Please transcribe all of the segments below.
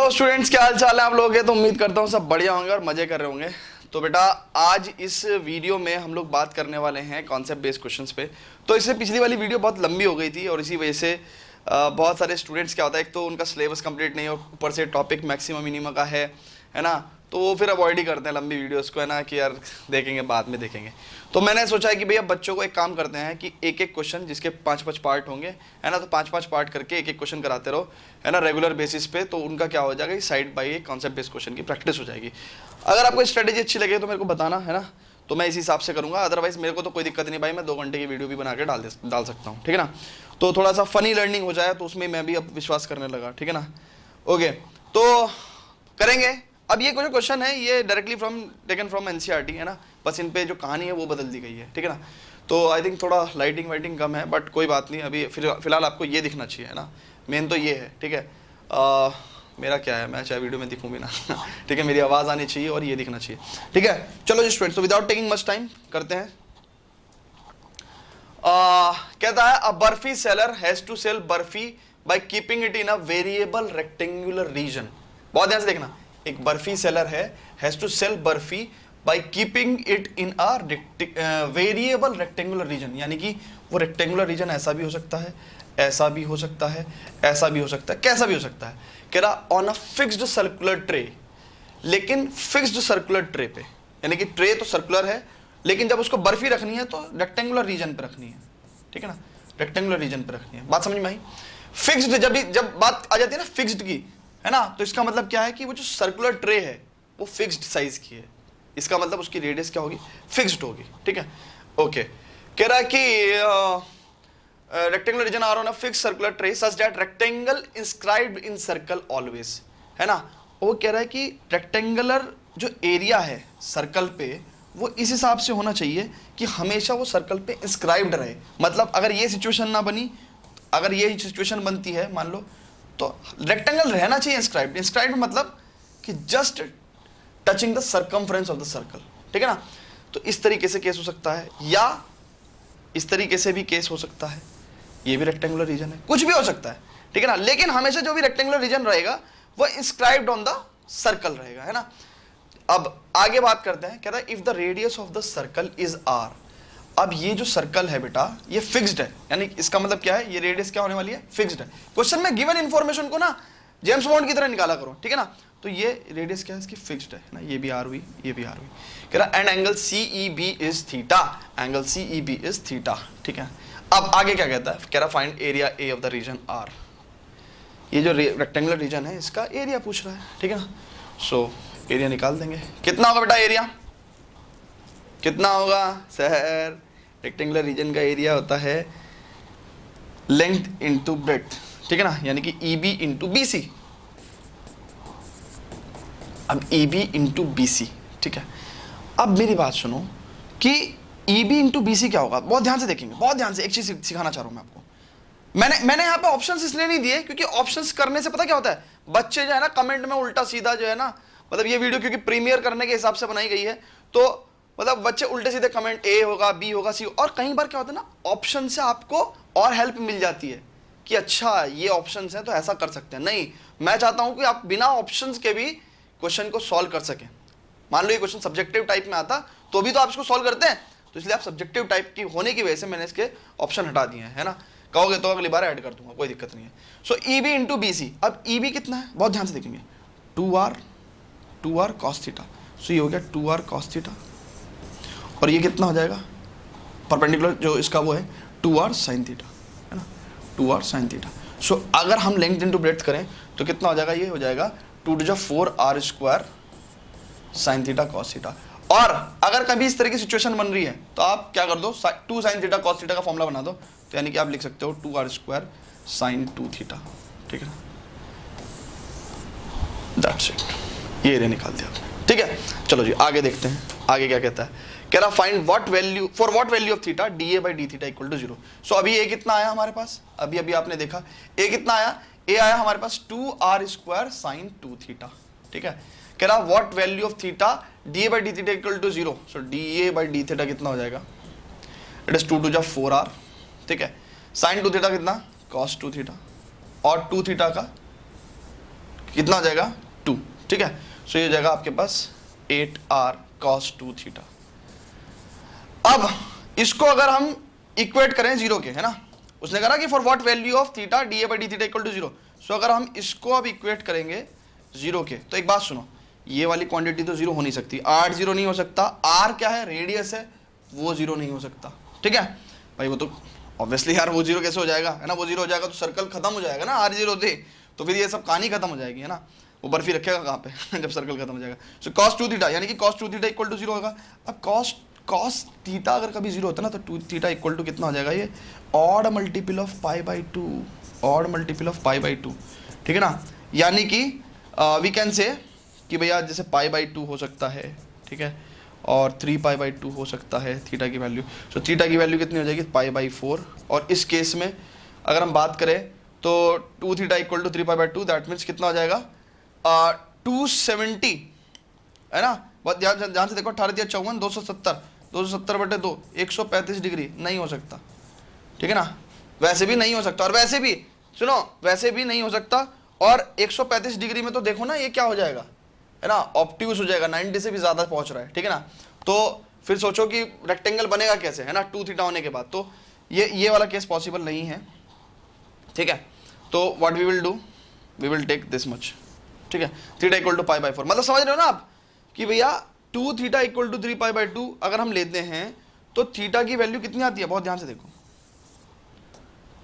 Hello students, क्या हाल चाल है आप लोगों के। तो उम्मीद करता हूँ सब बढ़िया होंगे और मजे कर रहे होंगे। तो बेटा आज इस वीडियो में हम लोग बात करने वाले हैं कॉन्सेप्ट बेस्ड क्वेश्चंस पे। तो इससे पिछली वाली वीडियो बहुत लंबी हो गई थी और इसी वजह से बहुत सारे स्टूडेंट्स क्या होता है, एक तो उनका सिलेबस कंप्लीट नहीं हो, ऊपर से टॉपिक मैक्सिमम मिनिमम का है ना, तो वो फिर अवॉइड ही करते हैं लंबी वीडियोस को, है ना, कि यार देखेंगे बाद में देखेंगे। तो मैंने सोचा है कि भैया बच्चों को एक काम करते हैं कि एक एक क्वेश्चन जिसके 5-5 पार्ट होंगे, है ना, तो 5-5 पार्ट करके एक एक क्वेश्चन कराते रहो, है ना, रेगुलर बेसिस पे। तो उनका क्या हो जाएगा, साइड बाई एक कॉन्सेप्ट बेस्ड क्वेश्चन की प्रैक्टिस हो जाएगी। अगर आपको स्ट्रेटेजी अच्छी लगे तो मेरे को बताना, है ना, तो मैं इसी हिसाब से करूँगा। अदरवाइज मेरे को तो कोई दिक्कत नहीं भाई, मैं 2 घंटे की वीडियो भी बना के डाल सकता हूँ, ठीक है ना। तो थोड़ा सा फनी लर्निंग हो जाए तो उसमें मैं भी अब विश्वास करने लगा, ठीक है ना। ओके, तो करेंगे। अब ये जो क्वेश्चन है ये डायरेक्टली टेकन फ्रॉम एनसीईआरटी, है ना, बस इन पे जो कहानी है वो बदल दी गई है, ठीक है ना। तो आई थिंक थोड़ा लाइटिंग वाइटिंग कम है, बट कोई बात नहीं, अभी फिलहाल आपको ये दिखना चाहिए, है ना, मेन तो ये है, ठीक है। मेरा क्या है, मैं चाहे वीडियो में दिखूँ भी ना ठीक है, मेरी आवाज़ आनी चाहिए और ये दिखना चाहिए, ठीक है। चलो जी स्टूडेंट्स, तो विदाउट टेकिंग मच टाइम करते हैं। कहता है a barfi seller has to sell barfi by keeping it in a variable rectangular region. बहुत ध्यान से देखना, एक बर्फी सेलर है, has to sell barfi by keeping it in a variable rectangular region, यानी कि वो रेक्टेंगुलर रीजन ऐसा भी हो सकता है, ऐसा भी हो सकता है, ऐसा भी हो सकता है, कैसा भी हो सकता है। कह रहा on a fixed circular tray, लेकिन फिक्स्ड सर्कुलर ट्रे पे, यानी कि ट्रे तो सर्कुलर है लेकिन जब उसको बर्फी रखनी है तो रेक्टेंगुलर रीजन पे रखनी है, ठीक है ना, रेक्टेंगुलर रीजन पे रखनी है। बात समझ में आई। फिक्स्ड जब बात आ जाती है ना फिक्स्ड की, है ना, तो इसका मतलब क्या है कि वो जो सर्कुलर ट्रे है वो फिक्स्ड साइज की है, इसका मतलब उसकी रेडियस क्या होगी, फिक्स्ड होगी, ठीक है। ओके, कह रहा है कि rectangular region R on a fixed circular tray such that rectangle inscribed in circle always, है ना। वो कह रहा है कि रेक्टेंगुलर जो एरिया है सर्कल पे वो इस हिसाब से होना चाहिए कि हमेशा वो सर्कल पे इंस्क्राइब्ड रहे। मतलब अगर ये सिचुएशन ना बनी, अगर ये सिचुएशन बनती है मान लो, तो रेक्टेंगल रहना चाहिए इंस्क्राइब्ड। इंस्क्राइब्ड मतलब कि just touching the circumference of the circle, ठीक है ना। तो इस तरीके से केस हो सकता है, या इस तरीके से भी केस हो सकता है, ये भी रेक्टेंगुलर रीजन है, कुछ भी हो सकता है, ठीक है ना। लेकिन हमेशा जो भी रेक्टेंगुलर रीजन रहेगा वो इंस्क्राइब्ड ऑन द सर्कल रहेगा, है ना। अब आगे बात करते हैं, कहता है if the radius of the circle is R. अब ये जो सर्कल है बेटा ये फिक्स्ड है, यानी इसका मतलब क्या है, ये रेडियस क्या होने वाली है, फिक्स्ड है। क्वेश्चन में गिवन इंफॉर्मेशन को ना जेम्स बॉन्ड की तरह निकाला करो, ठीक है ना। तो ये रेडियस क्या है इसकी, फिक्स्ड है ना, ये भी आर हुई, ये भी आर हुई। कह रहा and angle C E B is theta, angle C E B is theta, ठीक है। अब आगे क्या कहता है, कह रहा find area A of the region R. ये जो रेक्टेंगुलर रीजन है इसका एरिया पूछ रहा है, ठीक है ना। सो एरिया निकाल देंगे, कितना होगा बेटा एरिया, कितना होगा सर। रेक्टेंगुलर रीजन का एरिया होता है लेंथ इनटू ब्रेड्थ, ठीक है ना, यानी कि E B into B C. अब E B into B C, ठीक है। अब मेरी बात सुनो कि E B into B C क्या होगा, बहुत ध्यान से देखेंगे, बहुत ध्यान से। एक चीज सिखाना चाह रहा हूं मैं आपको। मैंने यहाँ पे ऑप्शंस इसलिए नहीं दिए क्योंकि ऑप्शंस करने से पता क्या होता है, बच्चे जो है ना कमेंट में उल्टा सीधा जो है ना, मतलब ये वीडियो क्योंकि प्रीमियर करने के हिसाब से बनाई गई है, तो मतलब बच्चे उल्टे सीधे कमेंट ए होगा, बी होगा, सी। और कई बार क्या होता है ना, ऑप्शन से आपको और हेल्प मिल जाती है कि अच्छा ये ऑप्शंस हैं तो ऐसा कर सकते हैं। नहीं, मैं चाहता हूं कि आप बिना ऑप्शंस के भी क्वेश्चन को सॉल्व कर सकें। मान लो ये क्वेश्चन सब्जेक्टिव टाइप में आता तो भी तो आप इसको सॉल्व करते हैं, तो इसलिए आप सब्जेक्टिव टाइप की होने की वजह से मैंने इसके ऑप्शन हटा दिए हैं, है ना। कहोगे तो अगली बार ऐड कर दूंगा, कोई दिक्कत नहीं है। So E B into B C. अब ई बी कितना है, बहुत ध्यान से देखेंगे, 2r cos थीटा। सो ये हो गया 2r cos थीटा, और ये कितना हो जाएगा परपेंडिकुलर जो इसका वो है 2r sin थीटा, है ना, 2r sin थीटा। सो अगर हम लेंथ इनटू ब्रेड्थ करें तो कितना हो जाएगा, ये हो जाएगा 2⁴r² sin theta cos theta. और अगर कभी इस तरह की सिचुएशन बन रही है तो आप क्या कर दो, 2 sin थीटा cos थीटा का फॉर्मूला बना दो, तो यानी कि आप लिख सकते हो 2r² sin 2 थीटा, ठीक है ना। दैट्स इट, ये एरिया निकाल दिया आपने, ठीक है। चलो जी आगे देखते हैं, आगे क्या कहता है। कह रहा find what value for what value of theta D A by D theta equal to 0। So अभी ए कितना आया हमारे पास, अभी आपने देखा ए कितना आया, ए आया हमारे पास 2r² sin 2 थीटा, ठीक है। कह रहा what value of theta D A by D theta equal to 0। So d A by D theta कितना हो जाएगा, इट इज 2⁴r, ठीक है। sin 2 थीटा कितना, cos 2 थीटा, और 2 थीटा का कितना हो जाएगा 2, ठीक है। सो ये हो जाएगा आपके पास 8r cos 2 थीटा। अब इसको अगर हम इक्वेट करें जीरो के, है ना, उसने कहा कि for what value of theta D A by D theta equal to zero. So अगर हम इसको अब इक्वेट करेंगे जीरो के, तो एक बात सुनो, ये वाली क्वांटिटी तो जीरो हो नहीं सकती, आर जीरो नहीं हो सकता, आर क्या है, रेडियस है, वो जीरो नहीं हो सकता, ठीक है भाई। वो तो ऑब्वियसली यार वो जीरो कैसे हो जाएगा, है ना, वो जीरो हो जाएगा तो सर्कल खत्म हो जाएगा ना, आर जीरो दे तो फिर ये सब कहानी खत्म हो जाएगी, है ना, वो बर्फी रखेगा कहाँ पे जब सर्कल खत्म हो जाएगा। सो cos 2 थीटा यानी कि cos 2 theta equal to zero होगा। अब cos थीटा अगर कभी जीरो होता है ना तो 2 थीटा इक्वल टू कितना हो जाएगा, ये odd multiple of pi by 2, odd multiple of pi by 2, ठीक है ना। यानी कि वी कैन से कि भैया जैसे पाई बाई 2 हो सकता है, ठीक है, और 3 पाई बाई 2 हो सकता है थीटा की वैल्यू। सो थीटा की वैल्यू कितनी हो जाएगी, पाई बाई 4। और इस केस में अगर हम बात करें तो 2 theta equal to 3 pi by 2, that means कितना हो जाएगा 270, है ना। बहुत ध्यान से देखो, 18 या 54 270, 270 बटे 2 135 डिग्री नहीं हो सकता, ठीक है ना, वैसे भी नहीं हो सकता। और वैसे भी सुनो, वैसे भी नहीं हो सकता। और 135 डिग्री में तो देखो ना ये क्या हो जाएगा, है ना, ऑब्ट्यूस हो जाएगा, 90 से भी ज्यादा पहुंच रहा है, ठीक है ना। तो फिर सोचो कि रेक्टेंगल बनेगा कैसे, है ना, 2 थीटा होने के बाद। तो ये वाला केस पॉसिबल नहीं है, ठीक है। तो what we will do, we will take this much, ठीक है, theta equal to pi by 4। मतलब समझ रहे हो ना आप कि भैया 2 theta equal to 3 pi by 2 अगर हम लेते हैं तो थीटा की वैल्यू कितनी आती है, बहुत ध्यान से देखो,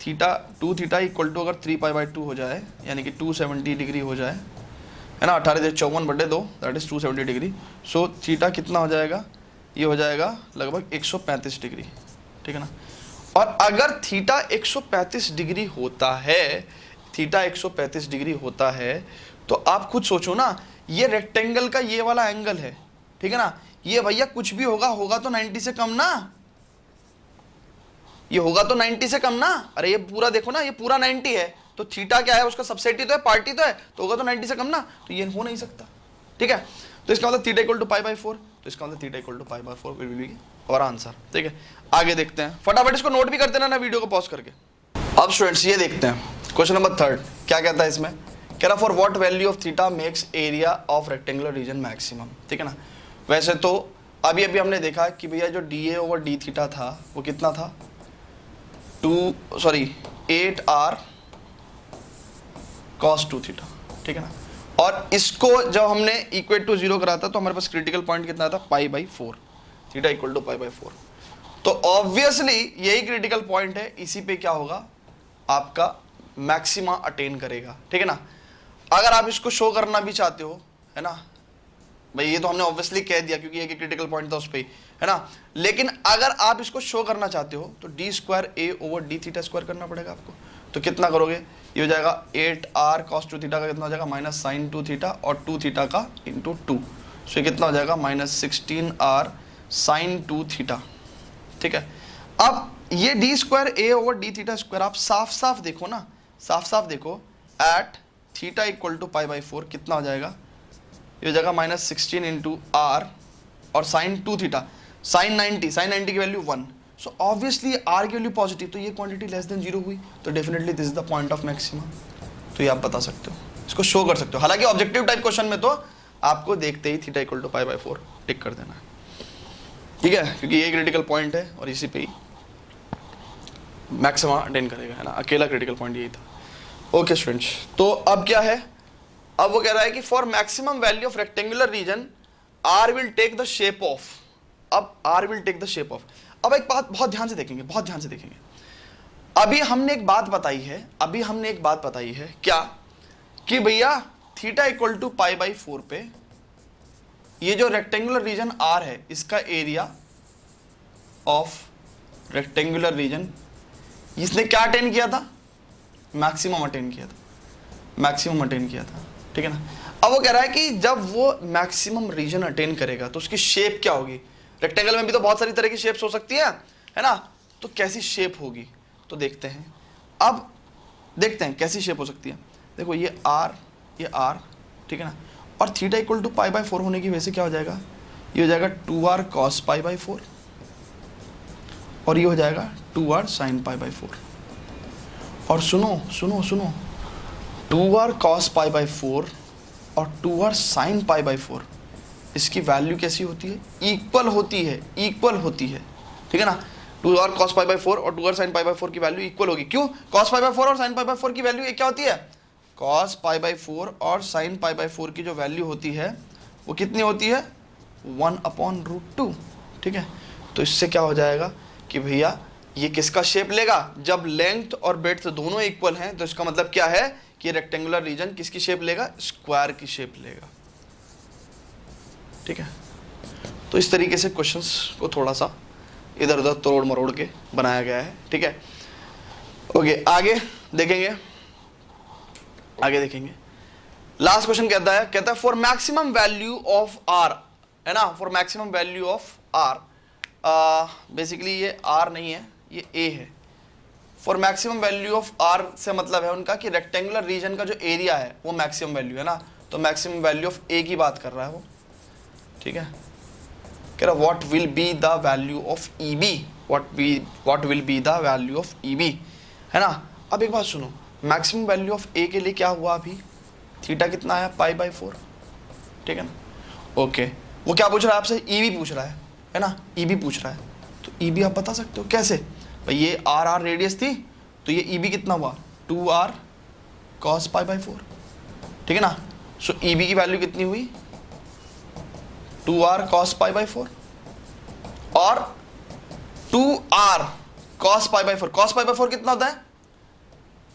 थीटा 2 थीटा इक्वल टू अगर 3 पाई बाई 2 हो जाए यानी कि 270 डिग्री हो जाए, है ना, 18 से 54 बटे 2 that is 270 degree. So theta कितना हो जाएगा, ये हो जाएगा लगभग 135 डिग्री, ठीक है ना। और अगर थीटा 135 डिग्री होता है, थीटा 135 डिग्री होता है, तो आप खुद सोचो ना, ये रेक्टेंगल का ये वाला एंगल है, ठीक है ना, ये भैया कुछ भी होगा, होगा तो 90 से कम ना, ये होगा तो 90 से कम ना। अरे ये पूरा देखो ना, ये पूरा 90 है, तो थीटा क्या है, उसका सबसेट ही तो है, पार्टी तो है, तो होगा तो 90 से कम ना, तो ये हो नहीं सकता, ठीक है। तो इसका मतलब theta equal to pi by 4, तो इसका मतलब theta equal to pi by 4 will be our answer, ठीक है। आगे देखते हैं, फटाफट इसको नोट भी कर देना ना वीडियो को पॉज करके। अब स्टूडेंट्स ये देखते हैं क्वेश्चन नंबर 3 क्या कहता है इसमें, कह रहा for what value of theta makes area of rectangular reason maximum, ठीक है ना। वैसे तो अभी हमने देखा कि भैया जो D A over d theta था वो कितना था, 8r cos 2 थीटा, ठीक है ना। और इसको जब हमने इक्वेट टू 0 करा था तो हमारे पास क्रिटिकल पॉइंट कितना था, pi by 4, theta equal to pi by 4। तो ऑब्वियसली यही क्रिटिकल पॉइंट है, इसी पे क्या होगा, आपका मैक्सिमा अटेन करेगा, ठीक है ना। अगर आप इसको शो करना भी चाहते हो, है ना भाई, ये तो हमने ऑब्वियसली कह दिया क्योंकि ये क्रिटिकल पॉइंट था उस पर, है ना। लेकिन अगर आप इसको शो करना चाहते हो तो D square A over d theta square करना पड़ेगा आपको। तो कितना करोगे, ये हो जाएगा 8r cos 2 थीटा का कितना हो जाएगा, माइनस साइन 2 थीटा, और 2 थीटा का इंटू 2, सो ये कितना हो जाएगा, माइनस 16r साइन 2 थीटा, ठीक है। अब ये d square A over d theta square आप साफ साफ देखो ना, साफ साफ देखो, at theta equal to pi by 4 कितना हो जाएगा, ये हो जाएगा माइनस 16 इंटू आर और साइन 2 थीटा, साइन 90 की वैल्यू 1। सो ऑब्वियसली आर की वैल्यू पॉजिटिव, तो ये क्वांटिटी लेस देन 0 हुई, तो definitely this is the point of maxima. तो ये आप बता सकते हो, इसको शो कर सकते हो। हालांकि ऑब्जेक्टिव टाइप क्वेश्चन में तो आपको देखते ही theta equal to pi by 4 tick कर देना है, ठीक है, क्योंकि ये क्रिटिकल पॉइंट है और इसी पे ही मैक्सिमा अटेन करेगा, है ना, अकेला क्रिटिकल पॉइंट यही था। ओके स्टूडेंट्स, तो अब क्या है, अब वो कह रहा है कि for maximum value of rectangular region R will take the shape of, अब R will take the shape of. अब एक बात बहुत ध्यान से देखेंगे, बहुत ध्यान से देखेंगे, अभी हमने एक बात बताई है, क्या कि भैया theta equal to pi by 4 पे ये जो रेक्टेंगुलर रीजन आर है इसका एरिया ऑफ रेक्टेंगुलर रीजन, इसने क्या अटेन किया था, मैक्सिमम अटेन किया था, ठीक है ना। अब वो कह रहा है कि जब वो मैक्सिमम रीजन अटेन करेगा तो उसकी शेप क्या होगी, रेक्टेंगल में भी तो बहुत सारी तरह की शेप्स हो सकती है ना, तो कैसी शेप होगी, तो देखते हैं, अब देखते हैं कैसी शेप हो सकती है। देखो ये आर, ठीक है ना, और theta equal to pi by 4 होने की वजह से क्या हो जाएगा, ये हो जाएगा 2r cos पाई बाई 4 और ये हो जाएगा 2r sin पाई बाई 4। और सुनो 2r cos पाई बाई 4 और 2r sin पाई बाई 4, इसकी वैल्यू कैसी होती है? इक्वल होती है, इक्वल होती है, ठीक है ना। 2r cos पाई बाई 4 और 2r sin पाई बाई 4 की वैल्यू इक्वल होगी। क्यों? cos पाई बाई 4 और sin पाई बाई 4 की वैल्यू क्या होती है? cos पाई बाई 4 और sin पाई बाई 4 की जो वैल्यू होती है वो कितनी होती है? 1/√2, ठीक है। तो इससे क्या हो जाएगा कि भैया ये किसका शेप लेगा? जब लेंथ और ब्रेड्थ दोनों इक्वल हैं तो इसका मतलब क्या है कि रेक्टेंगुलर रीजन किसकी शेप लेगा? स्क्वायर की शेप लेगा, ठीक है। तो इस तरीके से क्वेश्चंस को थोड़ा सा इधर उधर तोड़ मरोड़ के बनाया गया है, ठीक है। ओके, आगे देखेंगे, आगे देखेंगे। लास्ट क्वेश्चन कहता है for maximum value of R, है ना, for maximum value of R, basically ये आर नहीं है, ये ए है। For maximum value of R से मतलब है उनका कि रेक्टेंगुलर रीजन का जो एरिया है वो मैक्सिमम वैल्यू है ना, तो मैक्सिमम वैल्यू ऑफ ए की बात कर रहा है वो, ठीक है। कह रहा what will be the value of E B, what will be the value of E B, है ना। अब एक बात सुनो, मैक्सिमम वैल्यू ऑफ ए के लिए क्या हुआ अभी? थीटा कितना है? पाई बाई 4, ठीक है ना। ओके, वो क्या पूछ रहा है आपसे? ई बी पूछ रहा है ना, ई बी पूछ रहा है। तो ई बी आप बता सकते हो कैसे? भाई ये आर आर रेडियस थी, तो ये ई बी कितना हुआ? 2r cos पाई बाई 4, ठीक है ना। सो ई बी की वैल्यू कितनी हुई? 2r cos पाई बाई 4 और 2r cos pi by 4, cos pi by 4 कितना होता है?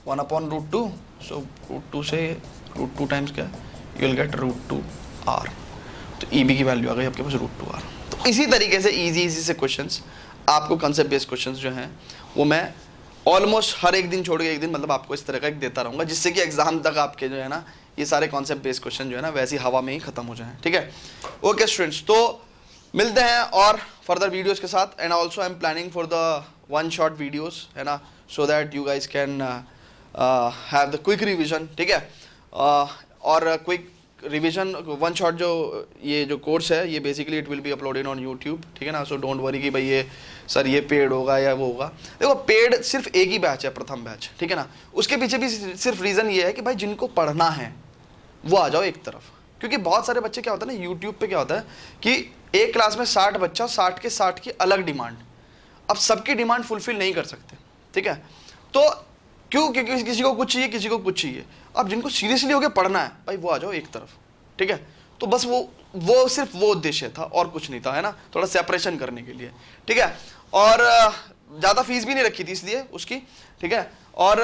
1/√2, सो √2 से √2 टाइम्स क्या, यू विल गेट √2r। तो ई बी की वैल्यू आ गई आपके पास √2r। तो इसी तरीके से इजी से क्वेश्चंस, आपको कंसेप्ट बेस्ड क्वेश्चंस जो हैं वो मैं ऑलमोस्ट हर एक दिन छोड़ के एक दिन मतलब आपको इस तरह का एक देता रहूँगा, जिससे कि एग्जाम तक आपके जो है ना ये सारे कॉन्सेप्ट बेस्ड क्वेश्चन जो है ना वैसी हवा में ही खत्म हो जाएं, ठीक है। ओके स्टूडेंट्स, तो मिलते हैं और फर्दर वीडियोस के साथ। And also I am planning for the one shot videos, है ना, so that you guys can have the quick revision, ठीक है। और क्विक रिवीजन वन शॉट जो ये जो कोर्स है ये basically it will be uploaded on YouTube, ठीक है ना। सो डोंट वरी कि भाई ये सर ये पेड होगा या वो होगा। देखो पेड सिर्फ एक ही बैच है, प्रथम बैच, ठीक है ना। उसके पीछे भी सिर्फ रीज़न ये है कि भाई जिनको पढ़ना है वो आ जाओ एक तरफ, क्योंकि बहुत सारे बच्चे क्या होता है ना, यूट्यूब पे क्या होता है कि एक क्लास में 60 बच्चा, 60 के 60 की अलग डिमांड, अब सबकी डिमांड फुलफिल नहीं कर सकते, ठीक है। तो क्यों? क्योंकि किसी को कुछ चाहिए, किसी को कुछ चाहिए। अब जिनको सीरियसली होकर पढ़ना है भाई वो आ जाओ एक तरफ, ठीक है। तो बस वो सिर्फ वो उद्देश्य था और कुछ नहीं था, है ना, थोड़ा सेपरेशन करने के लिए, ठीक है। और ज़्यादा फीस भी नहीं रखी थी इसलिए उसकी, ठीक है। और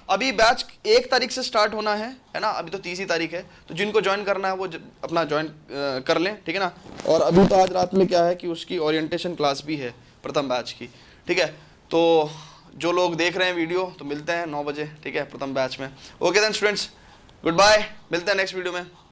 अभी बैच 1 तारीख से स्टार्ट होना है ना, अभी तो 30 ही तारीख है। तो जिनको ज्वाइन करना है वो अपना ज्वाइन कर लें, ठीक है ना। और अभी तो आज रात में क्या है कि उसकी ओरिएंटेशन क्लास भी है प्रथम बैच की, ठीक है। तो जो लोग देख रहे हैं वीडियो तो मिलते हैं 9 बजे, ठीक है, प्रथम बैच में। Okay then students, good bye, मिलते हैं नेक्स्ट वीडियो में।